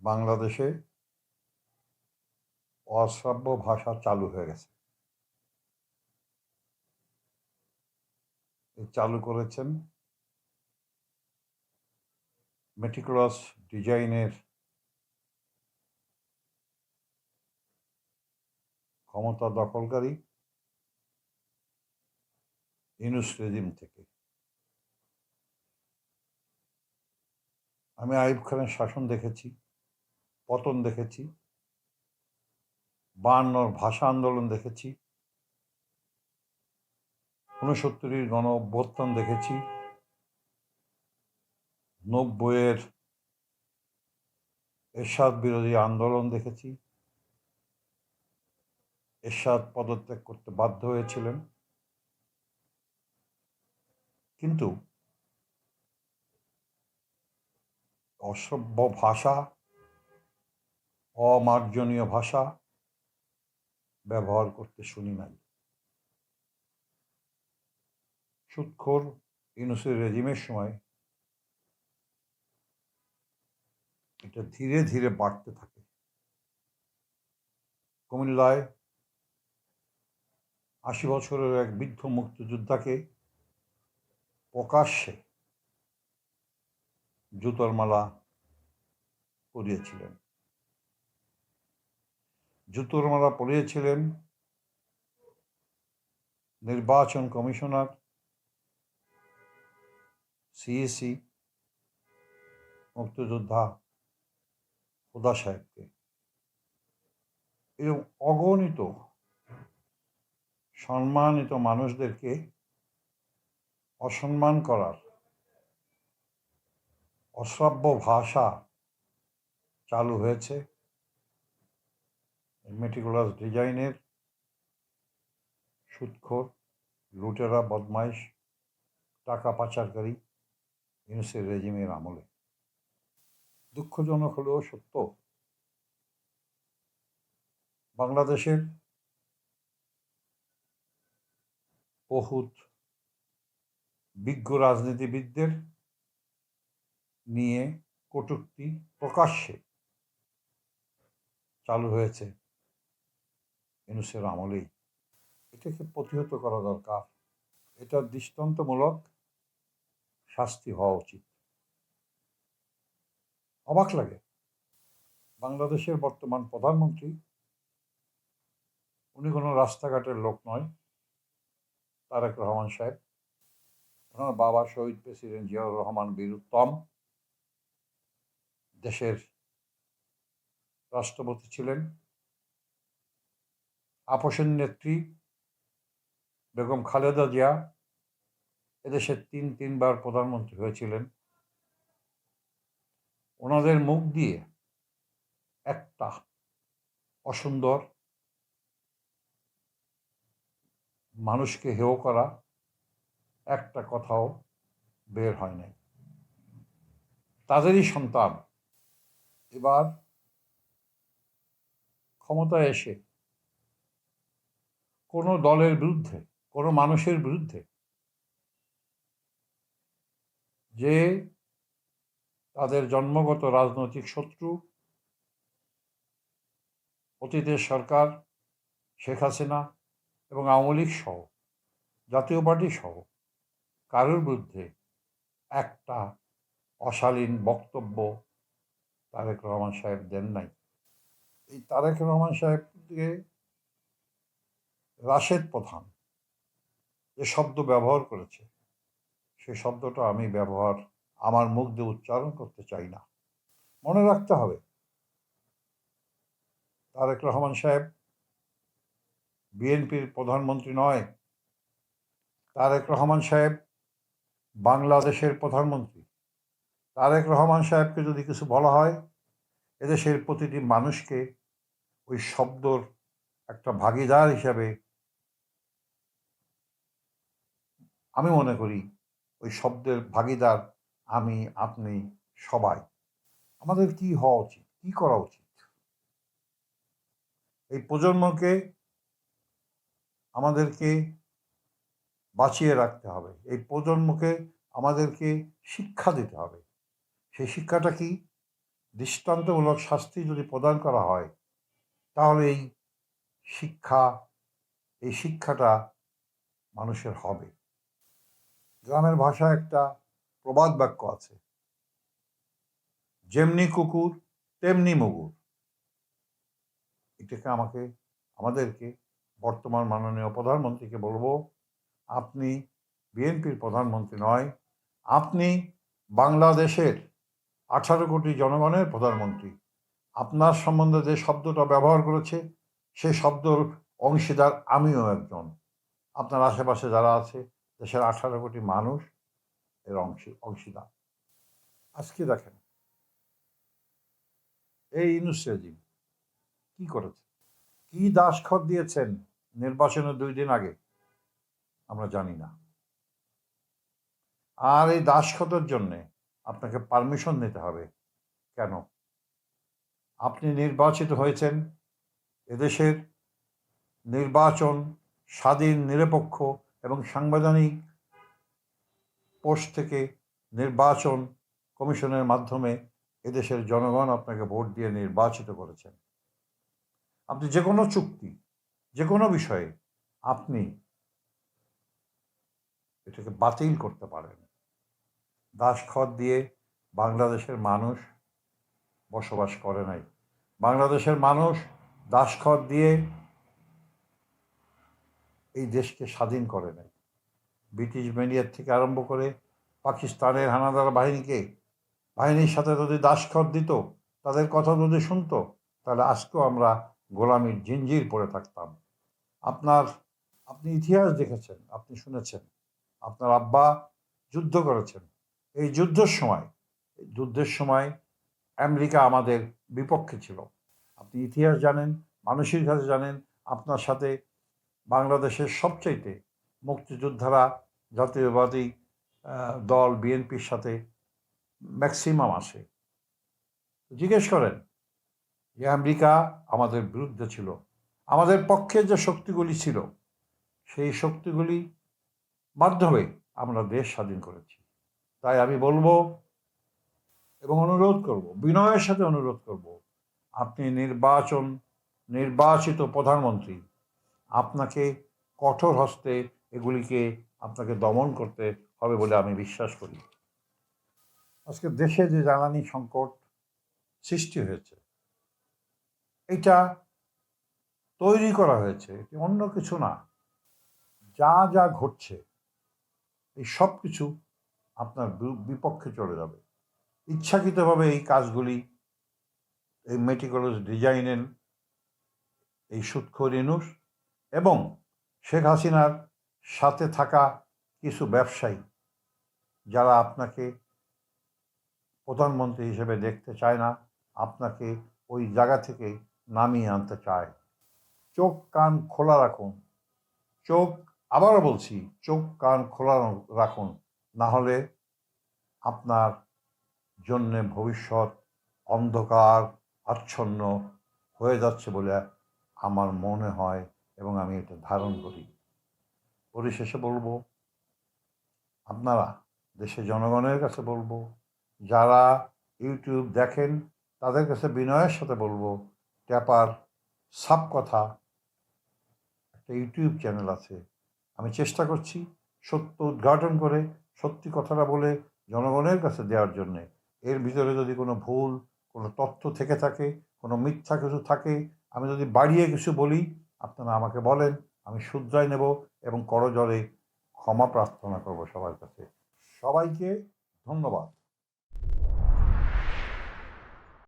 বাংলাদেশে অশ্রাব্য ভাষা চালু হয়ে গেছে। চালু করেছেন মেটিকুলাস ডিজাইনের ক্ষমতা দখলকারী ইউনূস রেজিম থেকে। আমি আইয়ুব খানের শাসন দেখেছি, পতন দেখেছি, ৫২'র ভাষা আন্দোলন দেখেছি, ৬৯'র গণ অভ্যুত্থান দেখেছি, ৯০-এর এরশাদ বিরোধী আন্দোলন দেখেছি। এরশাদ পদত্যাগ করতে বাধ্য হয়েছিলেন। কিন্তু অসভ্য ভাষা, অমার্জনীয় ভাষা ব্যবহার করতে শুনি নাই। সুদখোর ইউনূসের রেজিমের সময় এটা ধীরে ধীরে বাড়তে থাকে। কুমিল্লায় ৮০ বছরের এক বৃদ্ধ মুক্তিযোদ্ধাকে প্রকাশ্যে জুতোর মালা পরিয়েছিলেন। জুতোর মালা পরিয়েছিলেন নির্বাচন কমিশনার, সিইসি, মুক্তিযোদ্ধা হুদা সাহেবকে। এরকম অগণিত সম্মানিত মানুষদেরকে অসম্মান করার অশ্রাব্য ভাষা চালু হয়েছে মেটিকুলাস ডিজাইনের সুদখোর, লুটেরা, বদমাইশ, টাকা পাচারকারী ইউনূসের রেজিমের আমলে। দুঃখজনক হলেও সত্য, বাংলাদেশের বহুত বিজ্ঞ রাজনীতিবিদদের নিয়ে কটূক্তি প্রকাশ্যে চালু হয়েছে ইউনূসের আমলেই। এটাকে প্রতিহত করা দরকার। এটার দৃষ্টান্তমূলক শাস্তি হওয়া উচিত। অবাক লাগে, বাংলাদেশের বর্তমান প্রধানমন্ত্রী, উনি কোনো রাস্তাঘাটের লোক নয়। তারেক রহমান সাহেব, ওনার বাবা শহীদ প্রেসিডেন্ট জিয়াউর রহমান বীর উত্তম দেশের রাষ্ট্রপতি ছিলেন। আপসের নেত্রী বেগম খালেদা জিয়া এদেশের তিনবার প্রধানমন্ত্রী হয়েছিলেন। ওনাদের মুখ দিয়ে একটা অসুন্দর, মানুষকে হেয় করা একটা কথাও বের হয় নাই। তাদেরই সন্তান এবার ক্ষমতায় এসে কোনো দলের বিরুদ্ধে, কোনো মানুষের বিরুদ্ধে যে তাদের জন্মগত রাজনৈতিক শত্রু, অতীতের সরকার, শেখ হাসিনা এবং আওয়ামী লীগ সহ, জাতীয় পার্টি সহ কারোর বিরুদ্ধে একটা অশালীন বক্তব্য তারেক রহমান সাহেব দেন নাই। এই তারেক রহমান সাহেবকে রাশেদ প্রধান যে শব্দ ব্যবহার করেছে, সে শব্দটা আমি আমার মুখ দিয়ে উচ্চারণ করতে চাই না। মনে রাখতে হবে, তারেক রহমান সাহেব বিএনপির প্রধানমন্ত্রী নয়। তারেক রহমান সাহেব বাংলাদেশের প্রধানমন্ত্রী। তারেক রহমান সাহেবকে যদি কিছু বলা হয়, এদেশের প্রতিটি মানুষকে ওই শব্দর একটা ভাগীদার হিসাবে আমি মনে করি। ওই শব্দের ভাগীদার আমি, আপনি, সবাই। আমাদের কি হওয়া উচিত, কি করা উচিত? এই প্রজন্মকে আমাদেরকে বাঁচিয়ে রাখতে হবে। এই প্রজন্মকে আমাদেরকে শিক্ষা দিতে হবে। সেই শিক্ষাটা কি? দৃষ্টান্তমূলক শাস্তি যদি প্রদান করা হয়, তাহলে এই শিক্ষাটা মানুষের হবে। গ্রামের ভাষায় একটা প্রবাদ বাক্য আছে, যেমনি কুকুর তেমনি মুগুর। এটাকে আমাদেরকে বর্তমান মাননীয় প্রধানমন্ত্রীকে বলবো, আপনি বিএনপির প্রধানমন্ত্রী নয়, আপনি বাংলাদেশের 18 কোটি জনগণের প্রধানমন্ত্রী। আপনার সম্বন্ধে যে শব্দটা ব্যবহার করেছে সেই শব্দর অংশীদার আমিও একজন। আপনার আশেপাশে যারা আছে দেশের 18 কোটি মানুষ এর অংশীদার। আজকে দেখেন এই ইউনূস রেজিম কি করেছে, কি দাসখত দিয়েছেন নির্বাচনের 2 দিন আগে আমরা জানি না। আর এই দাসখতের জন্যে আপনাকে পারমিশন নিতে হবে কেন? আপনি নির্বাচিত হয়েছেন, এদেশের নির্বাচন স্বাধীন, নিরপেক্ষ এবং সাংবিধানিক পোস্ট থেকে নির্বাচন কমিশনের মাধ্যমে এদেশের জনগণ আপনাকে ভোট দিয়ে নির্বাচিত করেছেন। আপনি যে কোনো চুক্তি, যে কোনো বিষয়ে আপনি এটাকে বাতিল করতে পারেন। দাসখত দিয়ে বাংলাদেশের মানুষ বসবাস করে নাই। বাংলাদেশের মানুষ দাসখত দিয়ে এই দেশকে স্বাধীন করে নাই। ব্রিটিশ মিডিয়ার থেকে আরম্ভ করে পাকিস্তানের হানাদার বাহিনীর সাথে যদি দাসখত দিত, তাদের কথা যদি শুনতো, তাহলে আজকেও আমরা গোলামির জিঞ্জির পরে থাকতাম। আপনি ইতিহাস দেখেছেন, আপনি শুনেছেন, আপনার আব্বা যুদ্ধ করেছেন। এই যুদ্ধের সময় আমেরিকা আমাদের বিপক্ষে ছিল। আপনি ইতিহাস জানেন, মানুষের কাছে জানেন। আপনার সাথে বাংলাদেশের সবচাইতে মুক্তিযোদ্ধারা জাতীয়বাদী দল বিএনপির সাথে ম্যাক্সিমাম আসে। জিজ্ঞেস করেন যে আমেরিকা আমাদের বিরুদ্ধে ছিল, আমাদের পক্ষে যে শক্তিগুলি ছিল সেই শক্তিগুলি মাধ্যমে আমরা দেশ স্বাধীন করেছি। তাই আমি বলবো এবং অনুরোধ করব, বিনয়ের সাথে অনুরোধ করব, আপনি নির্বাচিত প্রধানমন্ত্রী, আপনাকে কঠোর হস্তে এগুলিকে আপনাকে দমন করতে হবে বলে আমি বিশ্বাস করি। আজকে দেশে যে জ্বালানি সংকট সৃষ্টি হয়েছে, এটা তৈরি করা হয়েছে, এটি অন্য কিছু না। যা ঘটছে এই সব কিছু আপনার বিপক্ষে চলে যাবে। ইচ্ছাকৃতভাবে এই কাজগুলি, এই মেটিকুলাস ডিজাইনের এই সুৎখোর ইউনূস এবং শেখ হাসিনার সাথে থাকা কিছু ব্যবসায়ী, যারা আপনাকে প্রধানমন্ত্রী হিসেবে দেখতে চায় না, আপনাকে ওই জায়গা থেকে নামিয়ে আনতে চায়। চোখ কান খোলা রাখুন, আবারও বলছি, চোখ কান খোলা রাখুন, না হলে আপনার জন্যে ভবিষ্যৎ অন্ধকার আচ্ছন্ন হয়ে যাচ্ছে বলে আমার মনে হয় এবং আমি এটা ধারণ করি। পরিশেষে বলবো, আপনারা দেশের জনগণের কাছে বলবো, যারা ইউটিউব দেখেন তাদের কাছে বিনয়ের সাথে বলবো, ট্যাপার সাপ কথা একটা ইউটিউব চ্যানেল আছে, আমি চেষ্টা করছি সত্য উদ্ঘাটন করে সত্যি কথাটা বলে জনগণের কাছে দেওয়ার জন্যে। এর ভিতরে যদি কোনো ভুল, কোনো তথ্য থেকে থাকে, কোনো মিথ্যা কিছু থাকে, আমি যদি বাড়িয়ে কিছু বলি, আপনারা আমাকে বলেন, আমি শুধরাই নেব এবং করজোড়ে ক্ষমা প্রার্থনা করব সবার কাছে। সবাইকে ধন্যবাদ।